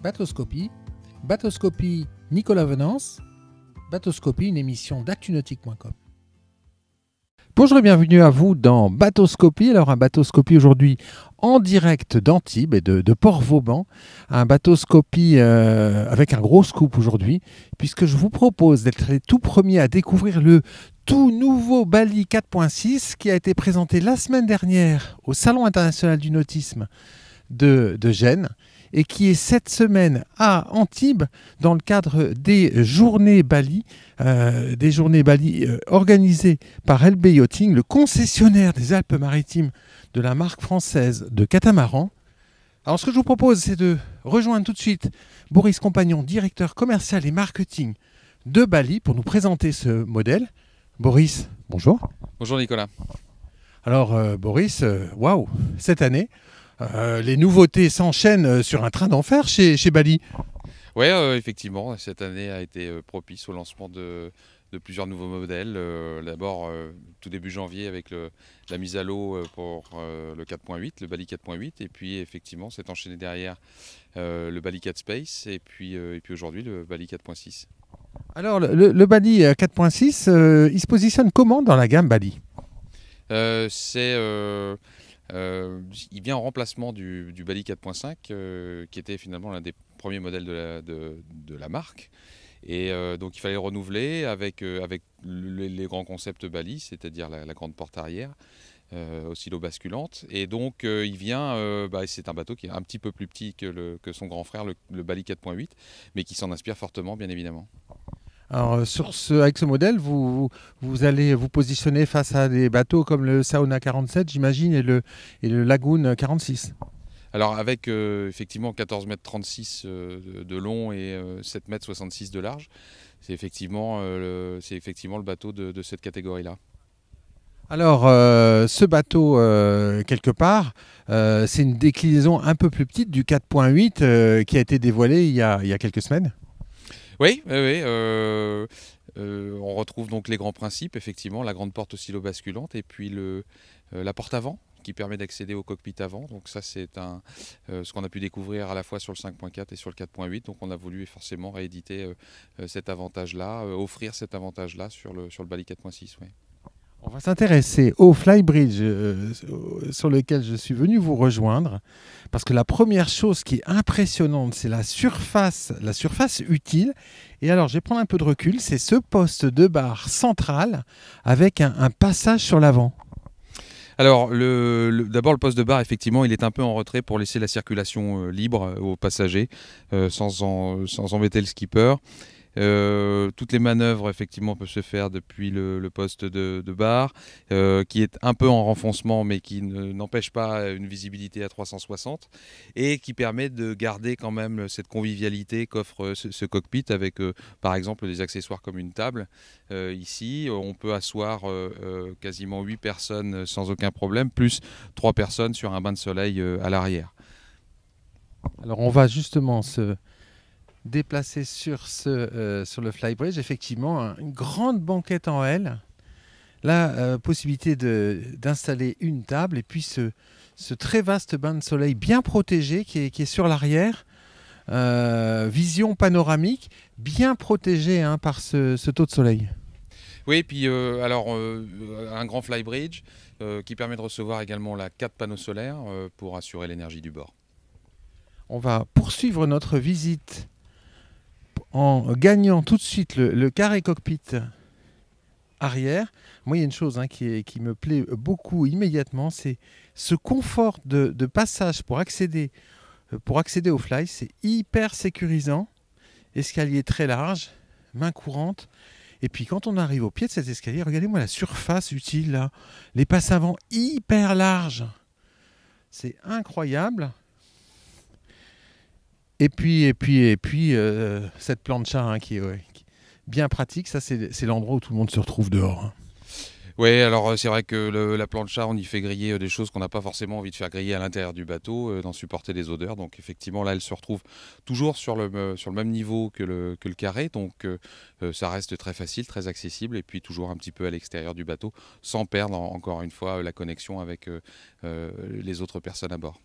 Bateauscopie, Bateauscopie Nicolas Venance, Bateauscopie, une émission d'actunautique.com. Bonjour et bienvenue à vous dans Bateauscopie. Alors un Bateauscopie aujourd'hui en direct d'Antibes et de Port-Vauban. Un Bateauscopie avec un gros scoop aujourd'hui, puisque je vous propose d'être les tout premiers à découvrir le tout nouveau Bali 4.6 qui a été présenté la semaine dernière au Salon international du nautisme de Gênes et qui est cette semaine à Antibes dans le cadre des Journées Bali, organisées par LB Yachting, le concessionnaire des Alpes-Maritimes de la marque française de catamaran. Alors ce que je vous propose, c'est de rejoindre tout de suite Boris Compagnon, directeur commercial et marketing de Bali, pour nous présenter ce modèle. Boris, bonjour. Bonjour Nicolas. Alors Boris, waouh, cette année, les nouveautés s'enchaînent sur un train d'enfer chez Bali. Oui, effectivement, cette année a été propice au lancement de plusieurs nouveaux modèles. D'abord, tout début janvier, avec la mise à l'eau pour le 4.8, le Bali 4.8, et puis effectivement, s'est enchaîné derrière le Bali 4 Space, et puis aujourd'hui, le Bali 4.6. Alors, le Bali 4.6, il se positionne comment dans la gamme Bali ? Il vient en remplacement du Bali 4.5 qui était finalement l'un des premiers modèles de la marque, et donc il fallait le renouveler avec les grands concepts Bali, c'est-à-dire la grande porte arrière oscillo-basculante, et donc il vient, c'est un bateau qui est un petit peu plus petit que son grand frère, le Bali 4.8, mais qui s'en inspire fortement, bien évidemment. Alors, avec ce modèle, vous allez vous positionner face à des bateaux comme le Saona 47, j'imagine, et le Lagoon 46. Alors avec effectivement 14,36 m de long et 7,66 m de large, c'est effectivement le bateau de cette catégorie-là. Alors ce bateau, quelque part, c'est une déclinaison un peu plus petite du 4.8 qui a été dévoilé il y a quelques semaines. Oui. On retrouve donc les grands principes, effectivement, la grande porte oscillo-basculante et puis la porte avant qui permet d'accéder au cockpit avant. Donc ça, c'est ce qu'on a pu découvrir à la fois sur le 5.4 et sur le 4.8. Donc on a voulu forcément rééditer cet avantage-là, offrir cet avantage-là sur le Bali 4.6. Oui. On va s'intéresser au Flybridge sur lequel je suis venu vous rejoindre, parce que la première chose qui est impressionnante, c'est la surface utile. Et alors, je vais prendre un peu de recul, c'est ce poste de barre central avec un passage sur l'avant. Alors, d'abord, le poste de barre, effectivement, il est un peu en retrait pour laisser la circulation libre aux passagers, sans embêter le skipper. Toutes les manœuvres effectivement peuvent se faire depuis le poste de barre, qui est un peu en renfoncement, mais qui n'empêche pas une visibilité à 360 et qui permet de garder quand même cette convivialité qu'offre ce cockpit avec par exemple des accessoires comme une table. Ici on peut asseoir quasiment 8 personnes sans aucun problème, plus 3 personnes sur un bain de soleil à l'arrière. Alors on va justement se déplacé sur le Flybridge, effectivement, une grande banquette en L, la possibilité d'installer une table et puis ce très vaste bain de soleil bien protégé qui est sur l'arrière, vision panoramique bien protégée par ce taux de soleil. Oui, et puis un grand Flybridge qui permet de recevoir également 4 panneaux solaires pour assurer l'énergie du bord. On va poursuivre notre visite en gagnant tout de suite le carré cockpit arrière. Moi, il y a une chose qui me plaît beaucoup immédiatement, c'est ce confort de passage pour accéder au fly. C'est hyper sécurisant. Escalier très large, main courante. Et puis quand on arrive au pied de cet escalier, regardez-moi la surface utile là. Les passes avant hyper larges. C'est incroyable. Et puis cette plancha qui est bien pratique, ça c'est l'endroit où tout le monde se retrouve dehors. Oui, alors c'est vrai que la plancha, on y fait griller des choses qu'on n'a pas forcément envie de faire griller à l'intérieur du bateau, d'en supporter les odeurs. Donc effectivement, là, elle se retrouve toujours sur le même niveau que le carré. Donc ça reste très facile, très accessible, et puis toujours un petit peu à l'extérieur du bateau, sans perdre encore une fois la connexion avec les autres personnes à bord.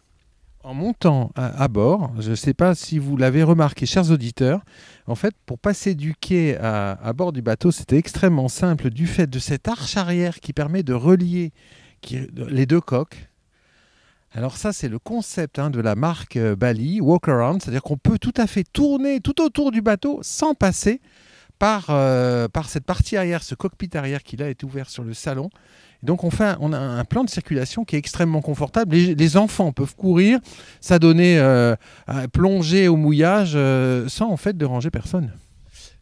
En montant à bord, je ne sais pas si vous l'avez remarqué, chers auditeurs, en fait, pour passer du quai à bord du bateau, c'était extrêmement simple du fait de cette arche arrière qui permet de relier les deux coques. Alors ça, c'est le concept de la marque Bali, Walk Around, c'est-à-dire qu'on peut tout à fait tourner tout autour du bateau sans passer par cette partie arrière, ce cockpit arrière qui là est ouvert sur le salon. Et donc on a un plan de circulation qui est extrêmement confortable. Les enfants peuvent courir, s'adonner plonger au mouillage sans en fait déranger personne.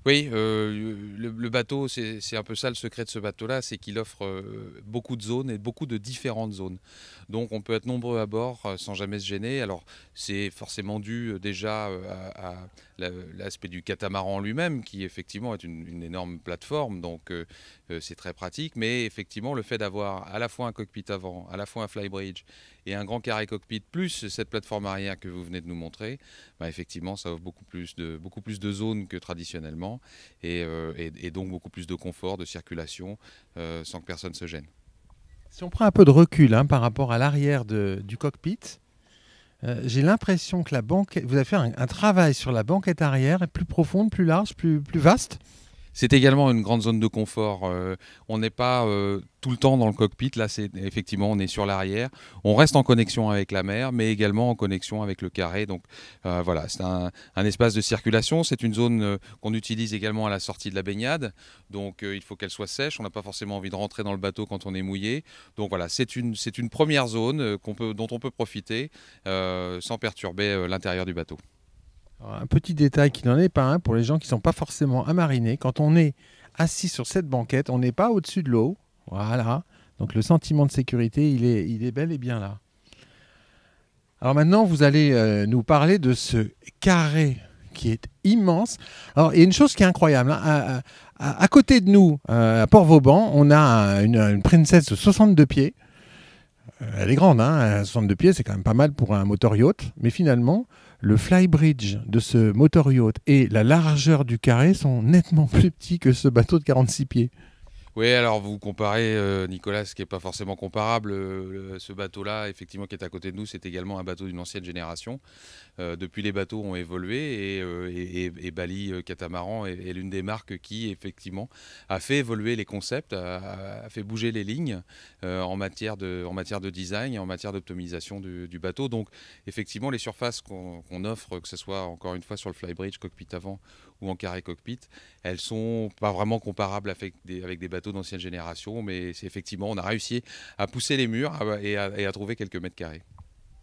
Oui, le bateau, c'est un peu ça le secret de ce bateau-là, c'est qu'il offre beaucoup de zones et beaucoup de différentes zones. Donc on peut être nombreux à bord sans jamais se gêner. Alors c'est forcément dû déjà à l'aspect du catamaran lui-même, qui effectivement est une énorme plateforme, donc c'est très pratique. Mais effectivement, le fait d'avoir à la fois un cockpit avant, à la fois un flybridge et un grand carré cockpit, plus cette plateforme arrière que vous venez de nous montrer, bah effectivement, ça offre beaucoup plus de zones que traditionnellement et donc beaucoup plus de confort, de circulation sans que personne se gêne. Si on prend un peu de recul par rapport à l'arrière du cockpit, j'ai l'impression que vous avez fait un travail sur la banquette arrière, plus profonde, plus large, plus vaste. C'est également une grande zone de confort. On n'est pas tout le temps dans le cockpit. Là, effectivement, on est sur l'arrière. On reste en connexion avec la mer, mais également en connexion avec le carré. Donc voilà, c'est un espace de circulation. C'est une zone qu'on utilise également à la sortie de la baignade. Donc il faut qu'elle soit sèche. On n'a pas forcément envie de rentrer dans le bateau quand on est mouillé. Donc voilà, c'est une première zone dont on peut profiter sans perturber l'intérieur du bateau. Alors, un petit détail qui n'en est pas un pour les gens qui ne sont pas forcément amarinés. Quand on est assis sur cette banquette, on n'est pas au-dessus de l'eau. Voilà. Donc le sentiment de sécurité, il est bel et bien là. Alors maintenant, vous allez nous parler de ce carré qui est immense. Alors il y a une chose qui est incroyable. À côté de nous, à Port-Vauban, on a une Princess de 62 pieds. Elle est grande, 62 pieds, c'est quand même pas mal pour un motor yacht. Mais finalement, le flybridge de ce motor yacht et la largeur du carré sont nettement plus petits que ce bateau de 46 pieds. Oui, alors vous comparez, Nicolas, ce qui n'est pas forcément comparable. Ce bateau-là, effectivement, qui est à côté de nous, c'est également un bateau d'une ancienne génération. Depuis, les bateaux ont évolué et Bali Catamaran est l'une des marques qui, effectivement, a fait évoluer les concepts, a fait bouger les lignes en matière de design et en matière d'optimisation du bateau. Donc, effectivement, les surfaces qu'on offre, que ce soit, encore une fois, sur le flybridge, cockpit avant ou en carré cockpit, elles sont pas vraiment comparables avec des bateaux d'ancienne génération, mais c'est effectivement, on a réussi à pousser les murs et à trouver quelques mètres carrés.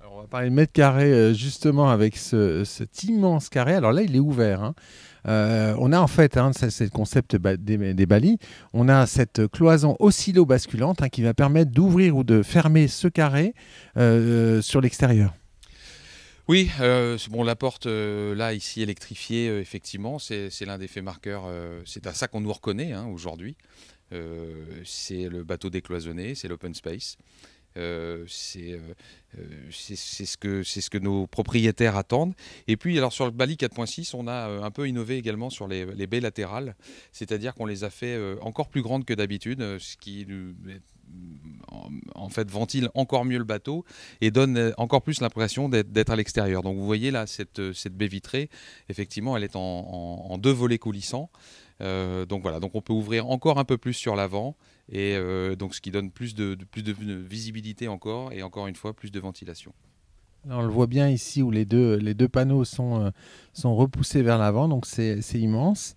Alors on va parler de mètres carrés justement avec cet immense carré. Alors là, il est ouvert. On a en fait, c'est le concept des balis, on a cette cloison oscillo-basculante qui va permettre d'ouvrir ou de fermer ce carré sur l'extérieur. Oui, bon, la porte là ici électrifiée, effectivement, c'est l'un des faits marqueurs. C'est à ça qu'on nous reconnaît aujourd'hui. C'est le bateau décloisonné, c'est l'open space. C'est ce que nos propriétaires attendent. Et puis, alors sur le Bali 4.6, on a un peu innové également sur les baies latérales, c'est-à-dire qu'on les a fait encore plus grandes que d'habitude, ce qui en fait ventile encore mieux le bateau et donne encore plus l'impression d'être à l'extérieur. Donc vous voyez là cette baie vitrée, effectivement, elle est en deux volets coulissants. Donc voilà, donc on peut ouvrir encore un peu plus sur l'avant et donc ce qui donne plus de visibilité encore et encore une fois plus de ventilation. Alors, on le voit bien ici où les deux panneaux sont repoussés vers l'avant, donc c'est immense.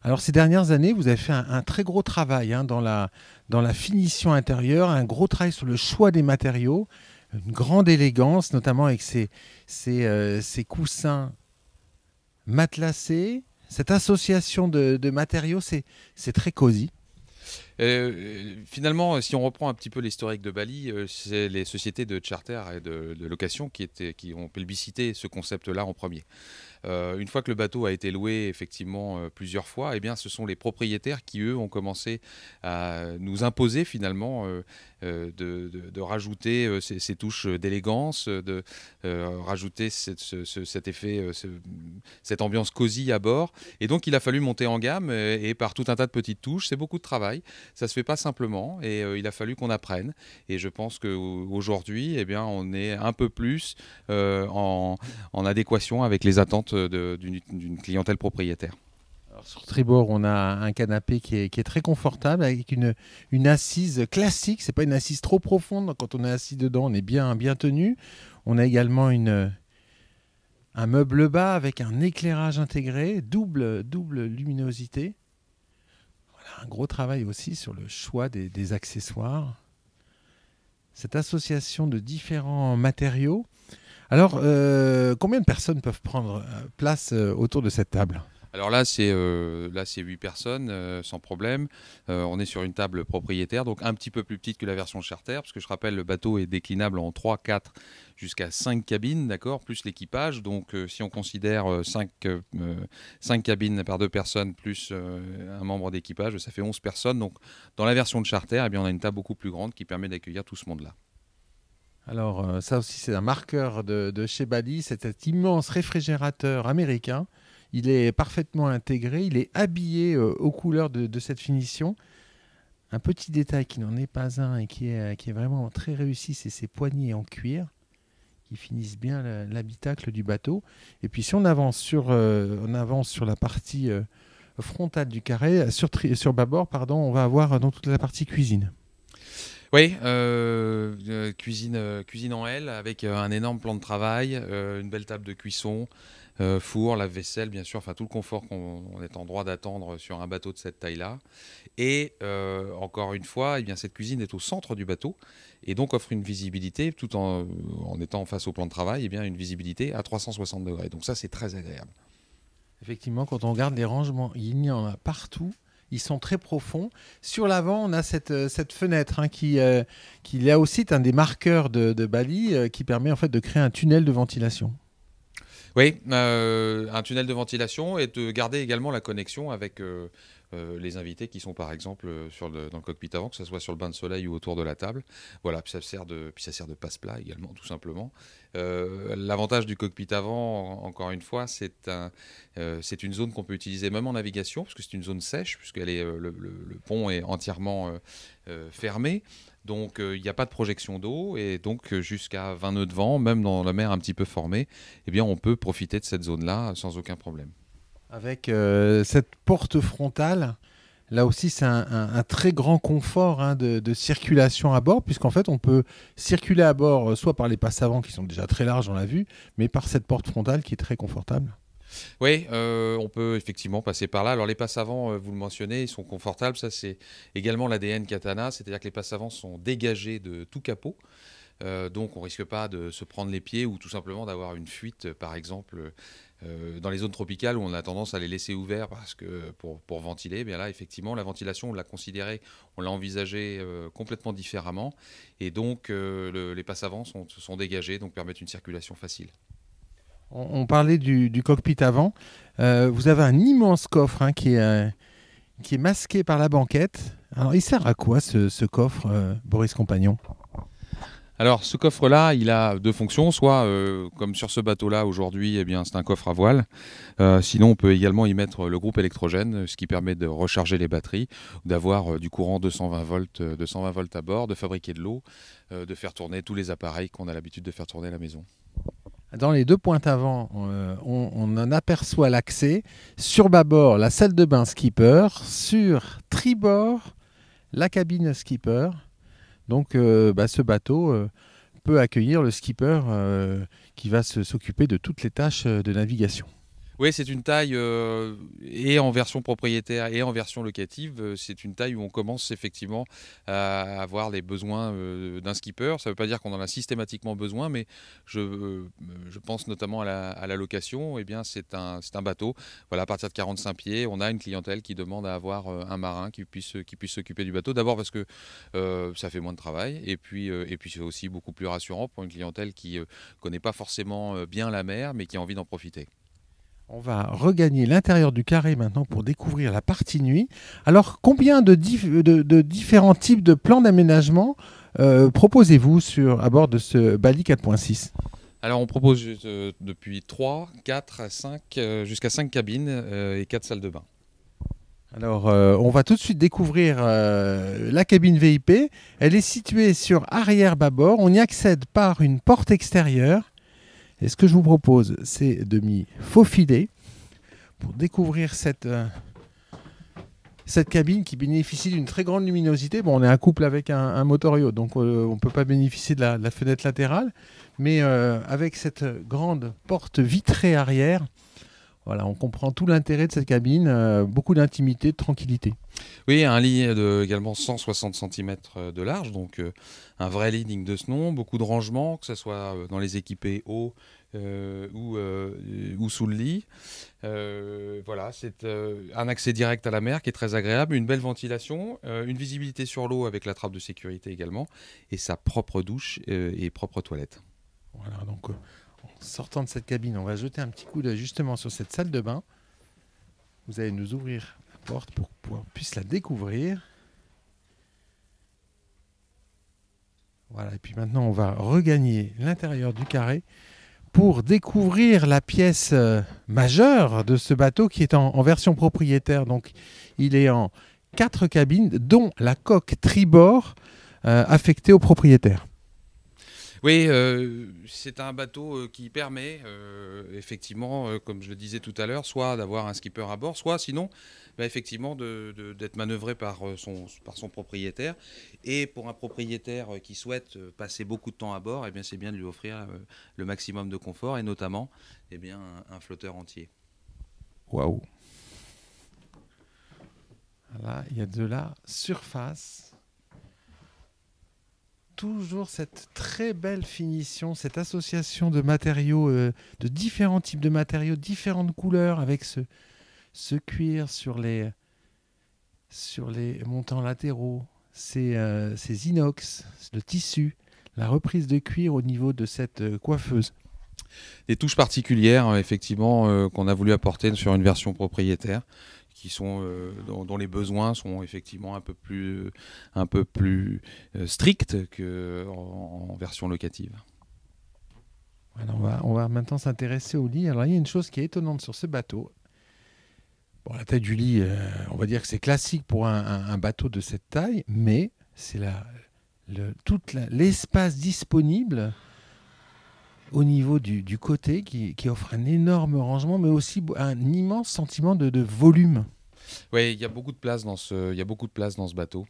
Alors ces dernières années, vous avez fait un très gros travail dans la finition intérieure, un gros travail sur le choix des matériaux, une grande élégance, notamment avec ces coussins matelassés. Cette association de matériaux, c'est très cosy. Finalement, si on reprend un petit peu l'historique de Bali, c'est les sociétés de charter et de location qui ont plébiscité ce concept-là en premier. Une fois que le bateau a été loué effectivement plusieurs fois, eh bien, ce sont les propriétaires qui, eux, ont commencé à nous imposer finalement de rajouter ces touches d'élégance, de rajouter cet effet, cette ambiance cosy à bord. Et donc, il a fallu monter en gamme et par tout un tas de petites touches. C'est beaucoup de travail. Ça se fait pas simplement et il a fallu qu'on apprenne. Et je pense qu'aujourd'hui, eh bien, on est un peu plus en adéquation avec les attentes d'une clientèle propriétaire. Alors, sur tribord, on a un canapé qui est très confortable avec une assise classique. C'est pas une assise trop profonde. Quand on est assis dedans, on est bien tenu. On a également un meuble bas avec un éclairage intégré, double luminosité. Voilà, un gros travail aussi sur le choix des accessoires. Cette association de différents matériaux. Alors, combien de personnes peuvent prendre place autour de cette table ? Alors là, c'est 8 personnes sans problème. On est sur une table propriétaire, donc un petit peu plus petite que la version charter, parce que je rappelle, le bateau est déclinable en 3, 4 jusqu'à 5 cabines, d'accord, plus l'équipage. Donc si on considère 5 cabines par 2 personnes plus un membre d'équipage, ça fait 11 personnes. Donc dans la version de charter, eh bien, on a une table beaucoup plus grande qui permet d'accueillir tout ce monde-là. Alors ça aussi, c'est un marqueur de chez Bally, c'est cet immense réfrigérateur américain. Il est parfaitement intégré, il est habillé aux couleurs de cette finition. Un petit détail qui n'en est pas un et qui est vraiment très réussi, c'est ces poignées en cuir qui finissent bien l'habitacle du bateau. Et puis si on avance sur la partie frontale du carré, sur bâbord, pardon, on va avoir dans toute la partie cuisine. Oui, cuisine en L avec un énorme plan de travail, une belle table de cuisson, four, lave-vaisselle, bien sûr, enfin tout le confort qu'on est en droit d'attendre sur un bateau de cette taille-là. Et encore une fois, eh bien, cette cuisine est au centre du bateau et donc offre une visibilité, tout en étant face au plan de travail, eh bien, une visibilité à 360 degrés. Donc ça, c'est très agréable. Effectivement, quand on regarde les rangements, il y en a partout. Ils sont très profonds. Sur l'avant, on a cette fenêtre qui là aussi est un des marqueurs de Bally qui permet en fait de créer un tunnel de ventilation. Oui, un tunnel de ventilation et de garder également la connexion avec les invités qui sont par exemple dans le cockpit avant, que ce soit sur le bain de soleil ou autour de la table. Voilà, puis ça sert de passe-plat également, tout simplement. L'avantage du cockpit avant, encore une fois, c'est une zone qu'on peut utiliser même en navigation, parce que c'est une zone sèche, puisque le pont est entièrement fermé. Donc il n'y a pas de projection d'eau et donc jusqu'à 20 nœuds de vent, même dans la mer un petit peu formée, eh bien, on peut profiter de cette zone-là sans aucun problème. Avec cette porte frontale, là aussi c'est un très grand confort de circulation à bord, puisqu'en fait on peut circuler à bord soit par les passes avant qui sont déjà très larges, on l'a vu, mais par cette porte frontale qui est très confortable. Oui, on peut effectivement passer par là. Alors les passes avant, vous le mentionnez, ils sont confortables. Ça, c'est également l'ADN Katana, c'est-à-dire que les passes avant sont dégagées de tout capot. Donc on ne risque pas de se prendre les pieds ou tout simplement d'avoir une fuite, par exemple, dans les zones tropicales où on a tendance à les laisser ouverts parce que pour ventiler. Eh bien là, effectivement, la ventilation, on l'a considérée, on l'a envisagée complètement différemment. Et donc les passes avant sont dégagées, donc permettent une circulation facile. On parlait du cockpit avant. Vous avez un immense coffre qui est masqué par la banquette. Alors, il sert à quoi ce coffre, Boris Compagnon ? Alors, ce coffre-là, il a deux fonctions. Soit, comme sur ce bateau-là aujourd'hui, eh bien, c'est un coffre à voile. Sinon, on peut également y mettre le groupe électrogène, ce qui permet de recharger les batteries, d'avoir du courant 220 volts à bord, de fabriquer de l'eau, de faire tourner tous les appareils qu'on a l'habitude de faire tourner à la maison. Dans les deux pointes avant, on en aperçoit l'accès. Sur bâbord, la salle de bain skipper. Sur tribord, la cabine skipper. Donc ce bateau peut accueillir le skipper qui va s'occuper de toutes les tâches de navigation. Oui, c'est une taille, et en version propriétaire et en version locative, c'est une taille où on commence effectivement à avoir les besoins d'un skipper. Ça ne veut pas dire qu'on en a systématiquement besoin, mais je pense notamment à la location. Eh bien, c'est un bateau. Voilà, à partir de 45 pieds, on a une clientèle qui demande à avoir un marin qui puisse s'occuper du bateau. D'abord parce que ça fait moins de travail, et puis c'est aussi beaucoup plus rassurant pour une clientèle qui ne connaît pas forcément bien la mer, mais qui a envie d'en profiter. On va regagner l'intérieur du carré maintenant pour découvrir la partie nuit. Alors, combien de différents types de plans d'aménagement proposez-vous à bord de ce Bali 4.6 ? Alors on propose depuis 3, 4, 5, jusqu'à 5 cabines et 4 salles de bain. Alors, on va tout de suite découvrir la cabine VIP. Elle est située sur arrière-bâbord. On y accède par une porte extérieure. Et ce que je vous propose, c'est de m'y faufiler pour découvrir cette cabine qui bénéficie d'une très grande luminosité. Bon, on est un couple avec un motorio, donc on ne peut pas bénéficier de la fenêtre latérale. Mais avec cette grande porte vitrée arrière, voilà, on comprend tout l'intérêt de cette cabine, beaucoup d'intimité, de tranquillité. Oui, un lit de également 160 cm de large, donc un vrai lit digne de ce nom, beaucoup de rangements, que ce soit dans les équipés hauts ou sous le lit. Voilà, c'est un accès direct à la mer qui est très agréable, une belle ventilation, une visibilité sur l'eau avec la trappe de sécurité également, et sa propre douche et propre toilette. Voilà, donc en sortant de cette cabine, on va jeter un petit coup d'œil justement sur cette salle de bain. Vous allez nous ouvrir la porte pour qu'on puisse la découvrir. Voilà, et puis maintenant, on va regagner l'intérieur du carré pour découvrir la pièce majeure de ce bateau qui est en version propriétaire. Donc, il est en 4 cabines, dont la coque tribord affectée au propriétaire. Oui, c'est un bateau qui permet effectivement, comme je le disais tout à l'heure, soit d'avoir un skipper à bord, soit sinon effectivement d'être manœuvré par son propriétaire. Et pour un propriétaire qui souhaite passer beaucoup de temps à bord, eh bien, c'est bien de lui offrir le maximum de confort et notamment eh bien, un flotteur entier. Waouh! Là, il y a de la surface. Toujours cette très belle finition, cette association de matériaux, de différents types de matériaux, différentes couleurs, avec ce cuir sur les montants latéraux, ces inox, le tissu, la reprise de cuir au niveau de cette coiffeuse. Des touches particulières, effectivement, qu'on a voulu apporter sur une version propriétaire, qui sont dont les besoins sont effectivement un peu plus stricts qu'en version locative. Alors on va maintenant s'intéresser au lit. Alors il y a une chose qui est étonnante sur ce bateau. Bon, la taille du lit, on va dire que c'est classique pour un bateau de cette taille, mais c'est tout l'espace disponible au niveau du côté qui offre un énorme rangement, mais aussi un immense sentiment de volume. Oui, il y a beaucoup de place dans ce bateau.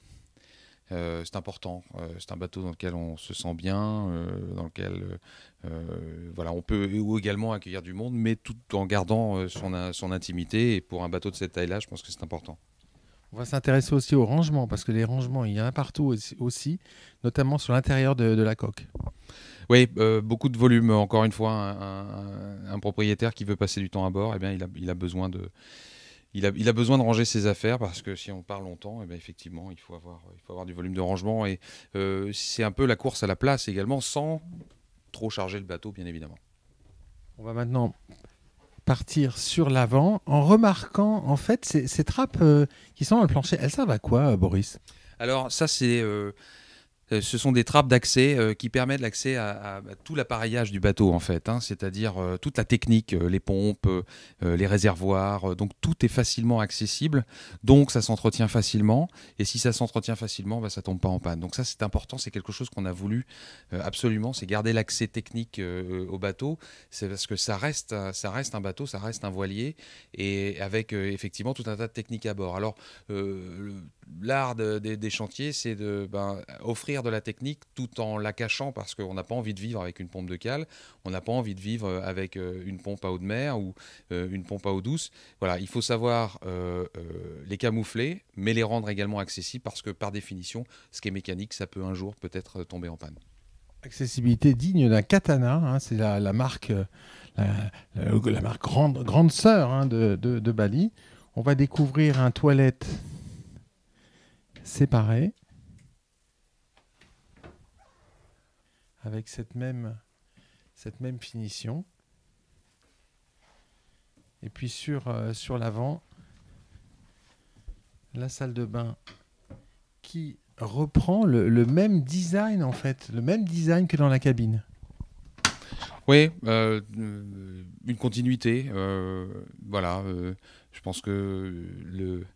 C'est important. C'est un bateau dans lequel on se sent bien, dans lequel voilà, on peut également accueillir du monde, mais tout en gardant son intimité. Et pour un bateau de cette taille-là, je pense que c'est important. On va s'intéresser aussi aux rangements, parce que les rangements, il y en a partout aussi, notamment sur l'intérieur de la coque. Oui, beaucoup de volume. Encore une fois, un propriétaire qui veut passer du temps à bord, eh bien, il a besoin de ranger ses affaires, parce que si on part longtemps, eh bien, effectivement, il faut avoir du volume de rangement. Et c'est un peu la course à la place également, sans trop charger le bateau, bien évidemment. On va maintenant partir sur l'avant en remarquant en fait ces trappes qui sont dans le plancher. Elles servent à quoi, Boris ? Alors ça, ce sont des trappes d'accès qui permettent l'accès à tout l'appareillage du bateau, en fait, hein, c'est-à-dire toute la technique, les pompes, les réservoirs, donc tout est facilement accessible, donc ça s'entretient facilement, et si ça s'entretient facilement, ça tombe pas en panne. Donc ça, c'est important, c'est quelque chose qu'on a voulu absolument, c'est garder l'accès technique au bateau, c'est parce que ça reste un bateau, ça reste un voilier, et avec effectivement tout un tas de techniques à bord. Alors, l'art des chantiers, c'est offrir de la technique tout en la cachant, parce qu'on n'a pas envie de vivre avec une pompe de cale, on n'a pas envie de vivre avec une pompe à eau de mer ou une pompe à eau douce. Voilà, il faut savoir les camoufler, mais les rendre également accessibles, parce que par définition, ce qui est mécanique, ça peut un jour peut-être tomber en panne. Accessibilité digne d'un katana, hein, c'est la marque, la marque grande sœur, hein, de Bali. On va découvrir un toilette séparé, avec cette même finition. Et puis sur l'avant, la salle de bain qui reprend le même design en fait, le même design que dans la cabine. Oui, une continuité. Voilà, je pense que le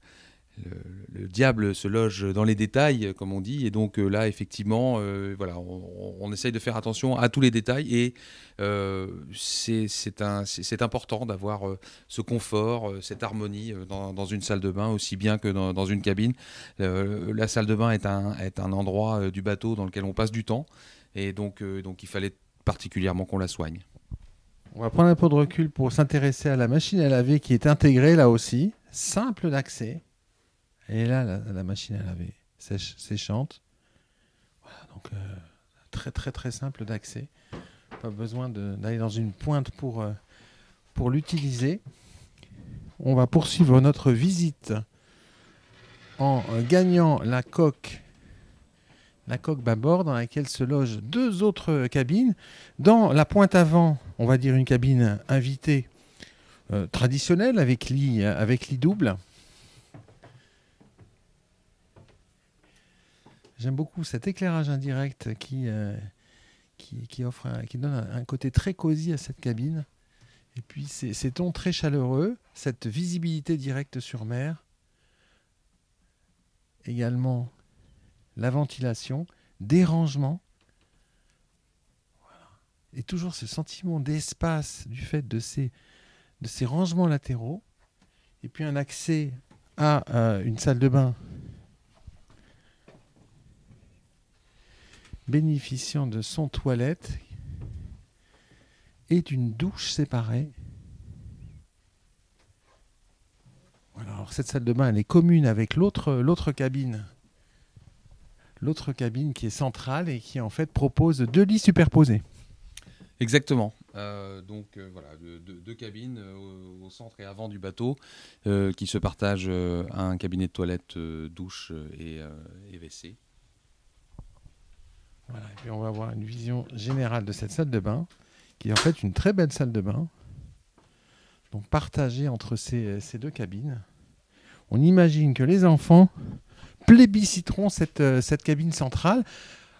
diable se loge dans les détails, comme on dit, et donc là, effectivement, voilà, on essaye de faire attention à tous les détails, et c'est important d'avoir ce confort, cette harmonie dans une salle de bain, aussi bien que dans une cabine. La salle de bain est un endroit du bateau dans lequel on passe du temps, et donc il fallait particulièrement qu'on la soigne. On va prendre un peu de recul pour s'intéresser à la machine à laver qui est intégrée là aussi, simple d'accès. Et là, la machine à laver séchante. Voilà, donc très très très simple d'accès. Pas besoin d'aller dans une pointe pour l'utiliser. On va poursuivre notre visite en gagnant la coque bâbord dans laquelle se logent 2 autres cabines. Dans la pointe avant, on va dire une cabine invitée traditionnelle avec lit double. J'aime beaucoup cet éclairage indirect qui donne un côté très cosy à cette cabine. Et puis ces tons très chaleureux, cette visibilité directe sur mer. Également la ventilation, des rangements. Voilà. Et toujours ce sentiment d'espace du fait de ces rangements latéraux. Et puis un accès à une salle de bain bénéficiant de son toilette et d'une douche séparée. Voilà, alors cette salle de bain, elle est commune avec l'autre cabine. L'autre cabine qui est centrale et qui en fait propose 2 lits superposés. Exactement. Donc voilà, 2 cabines au centre et avant du bateau qui se partagent un cabinet de toilette, douche et WC. Voilà, et puis on va avoir une vision générale de cette salle de bain, qui est en fait une très belle salle de bain, donc partagée entre ces 2 cabines. On imagine que les enfants plébisciteront cette cabine centrale.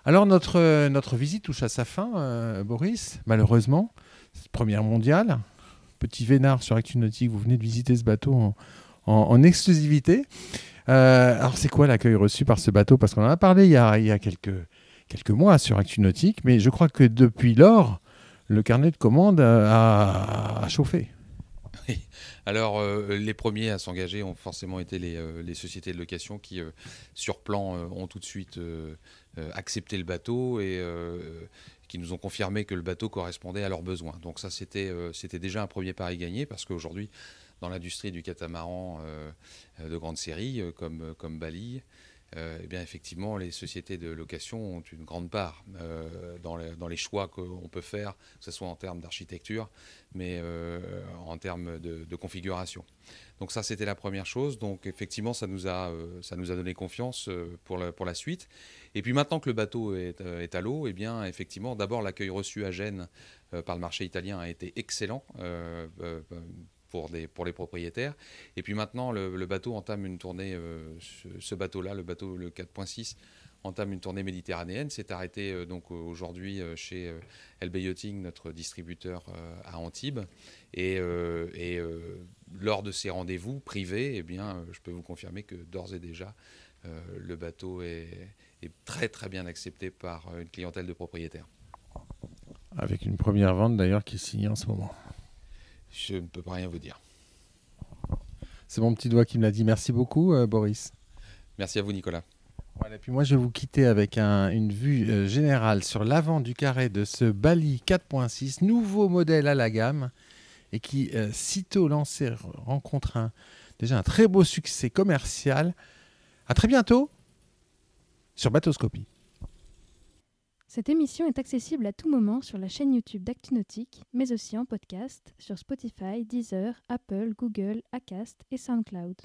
Alors notre visite touche à sa fin, Boris, malheureusement. Première mondiale. Petit vénard sur Actu Nautique, vous venez de visiter ce bateau en exclusivité. Alors c'est quoi l'accueil reçu par ce bateau? Parce qu'on en a parlé il y a quelques mois sur Actu Nautique, mais je crois que depuis lors, le carnet de commandes a chauffé. Oui. Alors, les premiers à s'engager ont forcément été les sociétés de location qui, sur plan, ont tout de suite accepté le bateau et qui nous ont confirmé que le bateau correspondait à leurs besoins. Donc ça, c'était déjà un premier pari gagné, parce qu'aujourd'hui, dans l'industrie du catamaran de grande série, comme Bali, eh bien, effectivement, les sociétés de location ont une grande part dans les choix qu'on peut faire, que ce soit en termes d'architecture, mais en termes de configuration. Donc ça, c'était la première chose. Donc effectivement, ça nous a donné confiance pour la suite. Et puis maintenant que le bateau est à l'eau, eh bien, effectivement, d'abord, l'accueil reçu à Gênes par le marché italien a été excellent. Pour les propriétaires. Et puis maintenant, le bateau entame une tournée, ce bateau-là, le 4.6, entame une tournée méditerranéenne. C'est arrêté donc aujourd'hui chez LB Yachting, notre distributeur à Antibes. Et lors de ces rendez-vous privés, eh bien, je peux vous confirmer que d'ores et déjà, le bateau est très très bien accepté par une clientèle de propriétaires. Avec une première vente d'ailleurs qui est signée en ce moment. Je ne peux pas rien vous dire. C'est mon petit doigt qui me l'a dit. Merci beaucoup, Boris. Merci à vous, Nicolas. Voilà, et puis moi, je vais vous quitter avec une vue générale sur l'avant du carré de ce Bali 4.6, nouveau modèle à la gamme, et qui, sitôt lancé, rencontre déjà un très beau succès commercial. À très bientôt sur Bateauscopie. Cette émission est accessible à tout moment sur la chaîne YouTube d'Actu Nautique, mais aussi en podcast sur Spotify, Deezer, Apple, Google, Acast et SoundCloud.